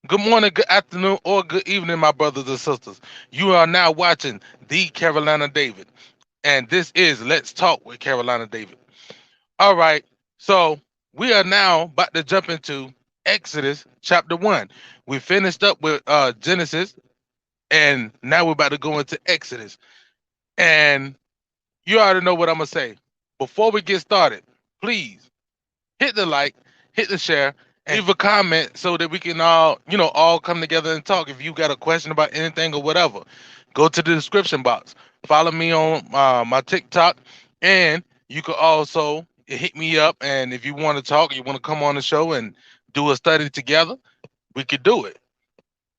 Good morning, good afternoon, or good evening, my brothers and sisters. You are now watching The Carolina David, and this is Let's Talk with Carolina David. All right, so we are now about to jump into Exodus chapter 1. We finished up with Genesis, and now we're about to go into Exodus. And you already know what I'm going to say. Before we get started, please hit the like, hit the share, and leave a comment so that we can all come together and talk. If you got a question about anything or whatever, go to the description box. Follow me on my TikTok, and you could also hit me up. And if you want to talk, you want to come on the show and do a study together, we could do it.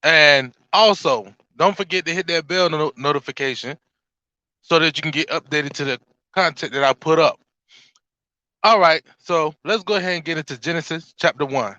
And also, don't forget to hit that bell notification so that you can get updated to the content that I put up. All right, so let's go ahead and get into Genesis chapter 1.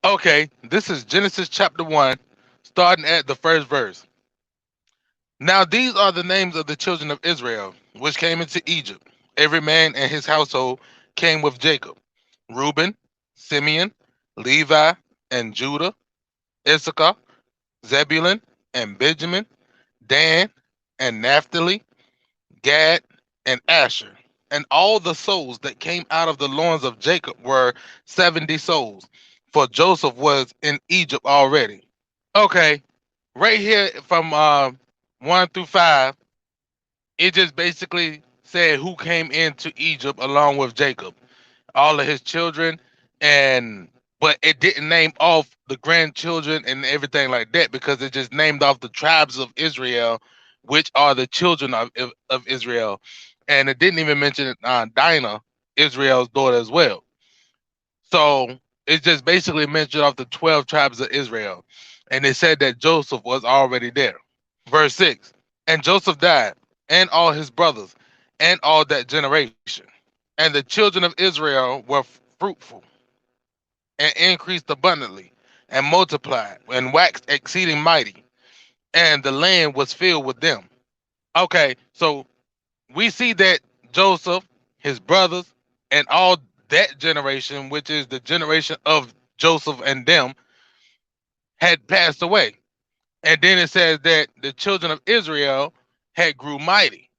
Okay, this is Genesis chapter 1, starting at the first verse. Now these are the names of the children of Israel, which came into Egypt. Every man and his household came with Jacob: Reuben, Simeon, Levi, and Judah, Issachar, Zebulun, and Benjamin, Dan, and Naphtali, Gad, and Asher. And all the souls that came out of the loins of Jacob were 70 souls, for Joseph was in Egypt already. Okay, right here from 1 through 5, it just basically said who came into Egypt along with Jacob, all of his children, and but it didn't name off the grandchildren and everything like that because it just named off the tribes of Israel, which are the children of Israel, and it didn't even mention Dinah, Israel's daughter as well. So it just basically mentioned off the 12 tribes of Israel, and it said that Joseph was already there. Verse 6: And Joseph died, and all his brothers, and all that generation. And the children of Israel were fruitful, and increased abundantly, and multiplied, and waxed exceeding mighty, and the land was filled with them. Okay, so we see that Joseph, his brothers, and all that generation, which is the generation of Joseph and them, had passed away. And then it says that the children of Israel had grew mighty,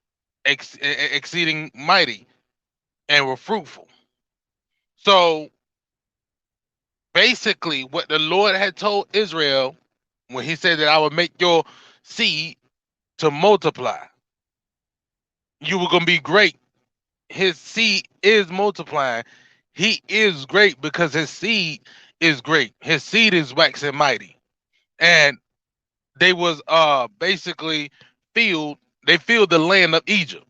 exceeding mighty, and were fruitful. So basically, what the Lord had told Israel when he said that I would make your seed to multiply, you were going to be great. His seed is multiplying. He is great because his seed is great. His seed is waxing mighty. And they was basically filled, they filled the land of Egypt.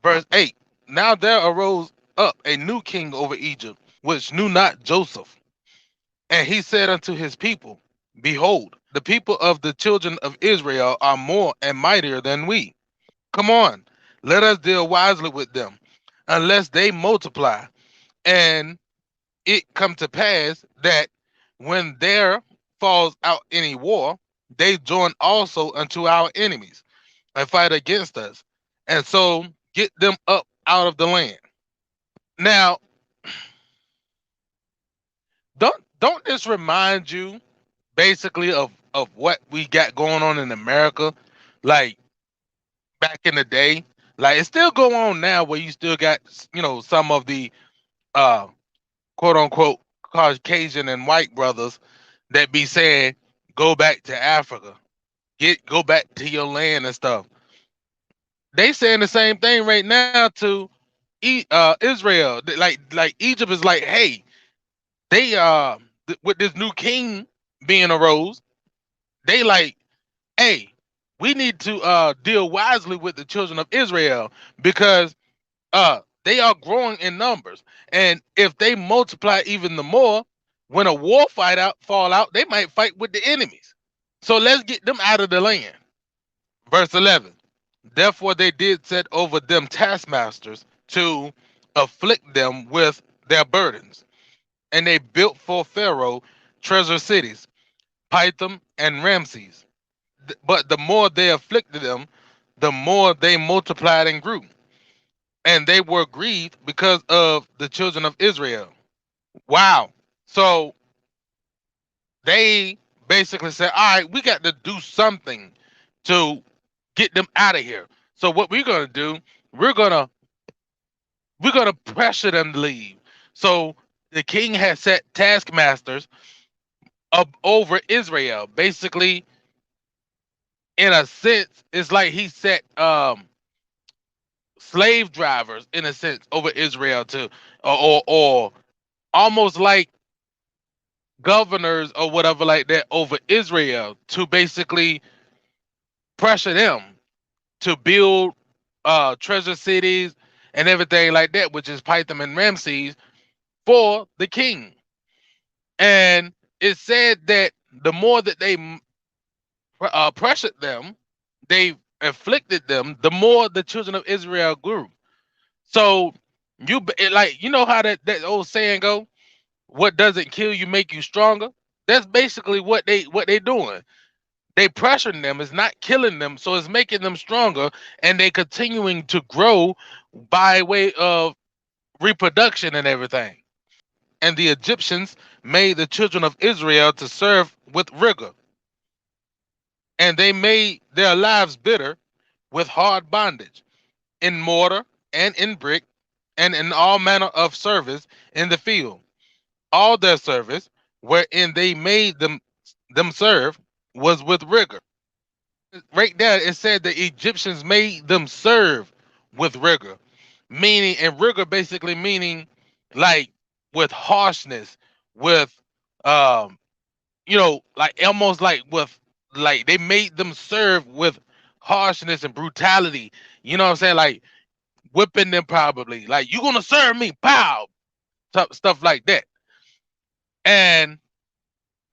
Verse 8: Now there arose up a new king over Egypt, which knew not Joseph. And he said unto his people, Behold, the people of the children of Israel are more and mightier than we. Come on, let us deal wisely with them, unless they multiply. And it come to pass that when there falls out any war, they join also unto our enemies and fight against us, and so get them up out of the land. Now, don't this remind you basically of what we got going on in America, like back in the day? Like it's still going on now, where you still got some of the uh quote unquote Caucasian and white brothers that be saying, "Go back to Africa, go back to your land and stuff." They saying the same thing right now to Israel. Like Egypt is like, hey, they with this new king being arose, they like, hey, we need to deal wisely with the children of Israel because they are growing in numbers, and if they multiply even the more, when a war fight out fall out, they might fight with the enemies. So let's get them out of the land. Verse 11: Therefore they did set over them taskmasters to afflict them with their burdens. And they built for Pharaoh treasure cities, Pithom and Ramses. But the more they afflicted them, the more they multiplied and grew. And they were grieved because of the children of Israel. Wow. So they basically said, all right, we got to do something to get them out of here. So what we're gonna do, we're gonna we're gonna pressure them to leave. So the king has set taskmasters up over Israel. Basically, in a sense, it's like he set slave drivers in a sense over Israel to or almost like governors or whatever like that over Israel to basically pressure them to build treasure cities and everything like that, which is Pithom and Ramses for the king. And it said that the more that they pressured them, they afflicted them, the more the children of Israel grew. So like you know how that old saying go, what doesn't kill you make you stronger. That's basically what they doing. They pressuring them. It's not killing them, so it's making them stronger, and they continuing to grow by way of reproduction and everything. And the Egyptians made the children of Israel to serve with rigor, and they made their lives bitter with hard bondage, in mortar and in brick, and in all manner of service in the field. All their service, wherein they made them serve, was with rigor. Right there, it said the Egyptians made them serve with rigor, meaning, and rigor basically meaning like with harshness, with um, like almost like with like they made them serve with harshness and brutality. You know what I'm saying? Like whipping them probably. Like you gonna serve me, pow, stuff like that. And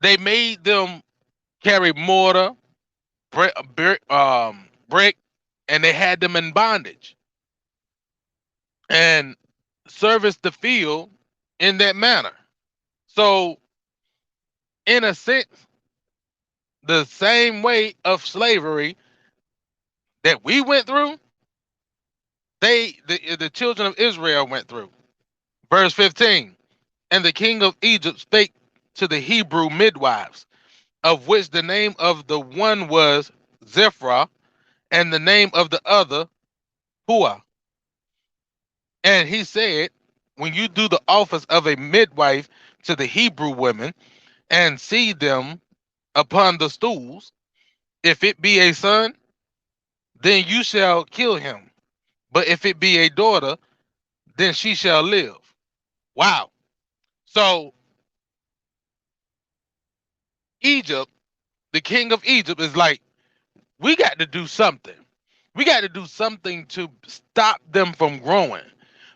they made them carry mortar, brick, and they had them in bondage and service the field in that manner. So, in a sense, the same way of slavery that we went through, the children of Israel went through. Verse 15. And the king of Egypt spake to the Hebrew midwives, of which the name of the one was Zephra, and the name of the other Hua. And he said, when you do the office of a midwife to the Hebrew women, and see them upon the stools, if it be a son, then you shall kill him. But if it be a daughter, then she shall live. Wow. So Egypt, the king of Egypt, is like, we got to do something. We got to do something to stop them from growing.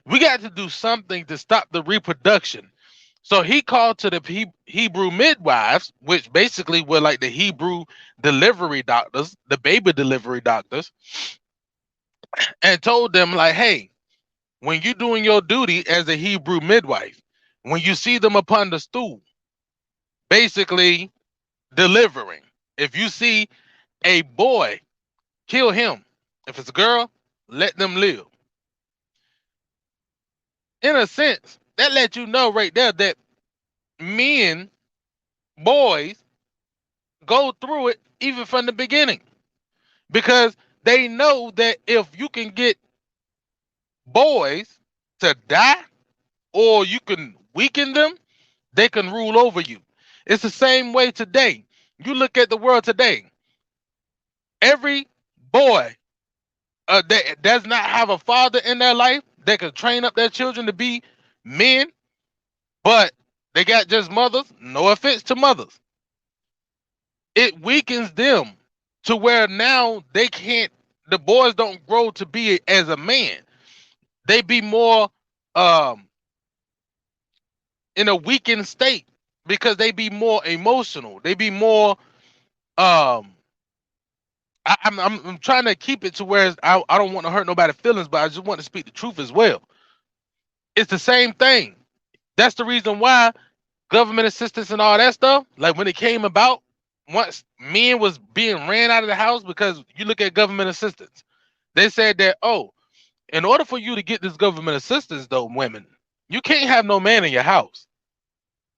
We got to do something to stop the reproduction. So he called to the Hebrew midwives, which basically were like the Hebrew delivery doctors, the baby delivery doctors, and told them, like, hey, when you're doing your duty as a Hebrew midwife, when you see them upon the stool, basically delivering, if you see a boy, kill him. If it's a girl, let them live. In a sense, that lets you know right there that men, boys, go through it even from the beginning because they know that if you can get boys to die or you can weaken them, they can rule over you. It's the same way today. You look at the world today, every boy that does not have a father in their life that can train up their children to be men, but they got just mothers, no offense to mothers, it weakens them to where now they can't, the boys don't grow to be as a man. They be more um in a weakened state because they be more emotional. They be more um I'm trying to keep it to where I don't want to hurt nobody's feelings, but I just want to speak the truth as well. It's the same thing. That's the reason why government assistance and all that stuff, like when it came about, once men was being ran out of the house, because you look at government assistance, they said that, oh, in order for you to get this government assistance, though, women, you can't have no man in your house.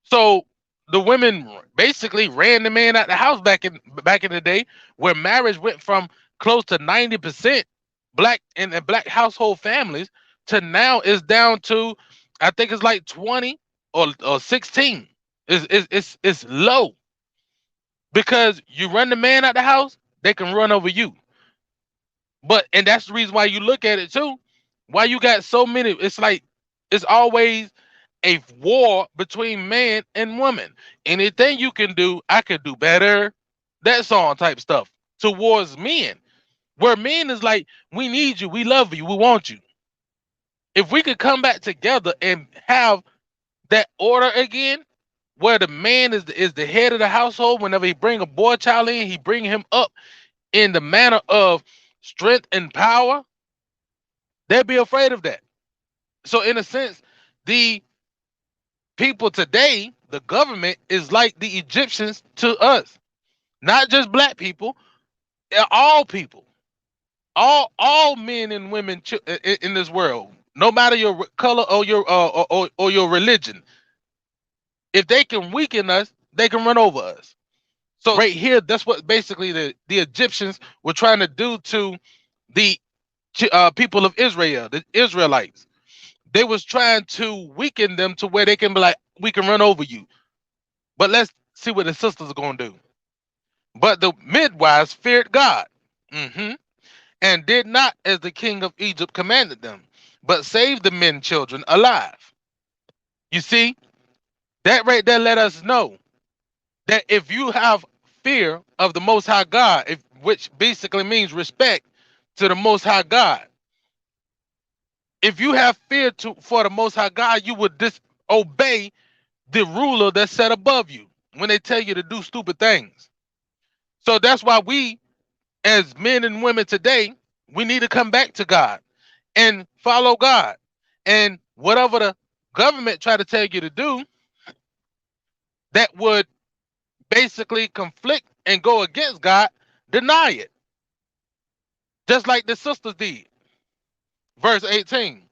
So the women basically ran the man out the house back in the day, where marriage went from close to 90% black in black household families to now is down to, I think it's like 20 or 16. It's low, because you run the man out the house, they can run over you. But and that's the reason why you look at it too. Why you got so many? It's like it's always a war between man and woman. Anything you can do, I can do better. That song type stuff towards men. Where men is like, we need you, we love you, we want you. If we could come back together and have that order again, where the man is the head of the household. Whenever he bring a boy child in, he bring him up in the manner of strength and power. They'd be afraid of that. So in a sense, the people today, the government is like the Egyptians to us. Not just black people, all people, all men and women in this world, no matter your color or your or your religion. If they can weaken us, they can run over us. So right here, that's what basically the Egyptians were trying to do to the people of Israel, the Israelites. They was trying to weaken them to where they can be like, we can run over you. But let's see what the sisters are going to do. But the midwives feared God, and did not as the king of Egypt commanded them, but saved the men children alive. You see, that right there let us know that if you have fear of the Most High God, which basically means respect to the Most High God, if you have fear for the Most High God, you would disobey the ruler that's set above you when they tell you to do stupid things. So that's why we, as men and women today, we need to come back to God and follow God. And whatever the government try to tell you to do, that would basically conflict and go against God, deny it. Just like the sisters did. Verse 18.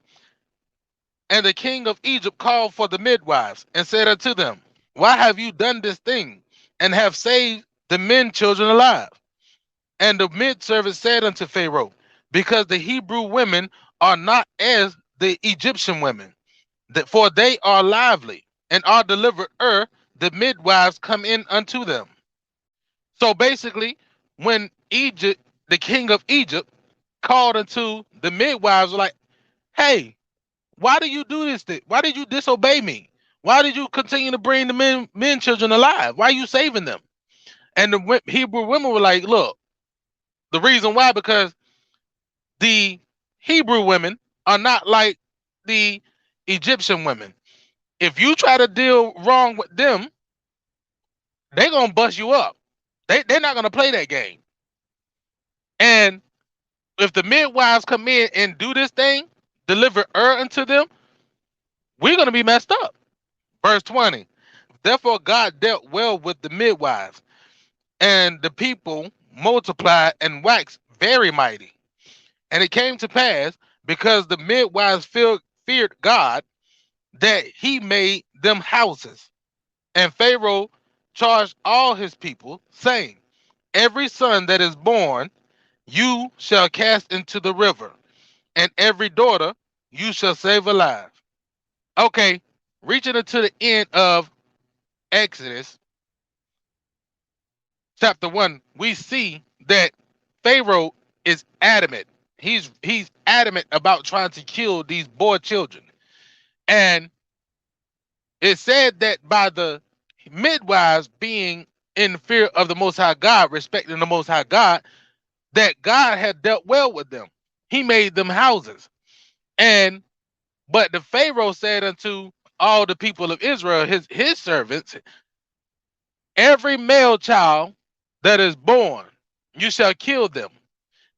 And the king of Egypt called for the midwives and said unto them, why have you done this thing, and have saved the men children alive? And the maidservant said unto Pharaoh, because the Hebrew women are not as the Egyptian women, for they are lively, and are delivered the midwives come in unto them. So basically, when Egypt, the king of Egypt, called unto the midwives, like, hey, why do you do this thing? Why did you disobey me? Why did you continue to bring the men children alive? Why are you saving them? And the Hebrew women were like, look, the reason why, because the Hebrew women are not like the Egyptian women. If you try to deal wrong with them, they're gonna bust you up. They're not gonna play that game. And if the midwives come in and do this thing, deliver unto them, we're gonna be messed up. Verse 20. Therefore God dealt well with the midwives, and the people multiplied and waxed very mighty. And it came to pass, because the midwives feared God, that he made them houses. And Pharaoh charged all his people, saying, every son that is born you shall cast into the river, and every daughter you shall save alive. Okay, reaching into the end of Exodus chapter 1, we see that Pharaoh is adamant. He's adamant about trying to kill these boy children. And it said that by the midwives being in fear of the Most High God, respecting the Most High God, that God had dealt well with them. He made them houses. And but the Pharaoh said unto all the people of Israel, his servants, every male child that is born, you shall kill them,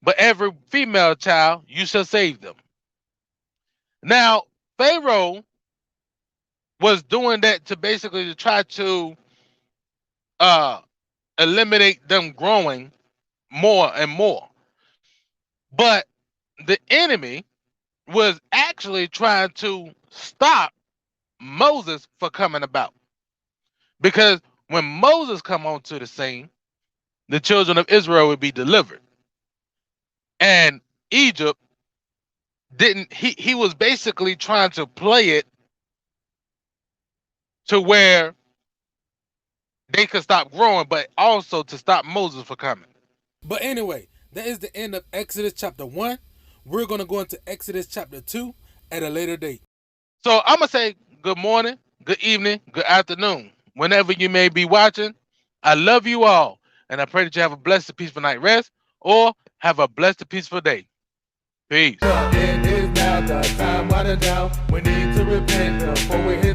but every female child you shall save them. Now, Pharaoh was doing that to basically to try to uh, eliminate them growing more and more. But the enemy was actually trying to stop Moses for coming about. Because when Moses come onto the scene, the children of Israel would be delivered. And Egypt didn't he was basically trying to play it to where they could stop growing, but also to stop Moses from coming. But anyway, that is the end of Exodus chapter 1. We're going to go into Exodus chapter 2 at a later date. So I'm gonna say good morning, good evening, good afternoon, whenever you may be watching. I love you all, and I pray that you have a blessed and peaceful night rest, or have a blessed and peaceful day. Peace. It is now the time, why the doubt? We need to repent before we hit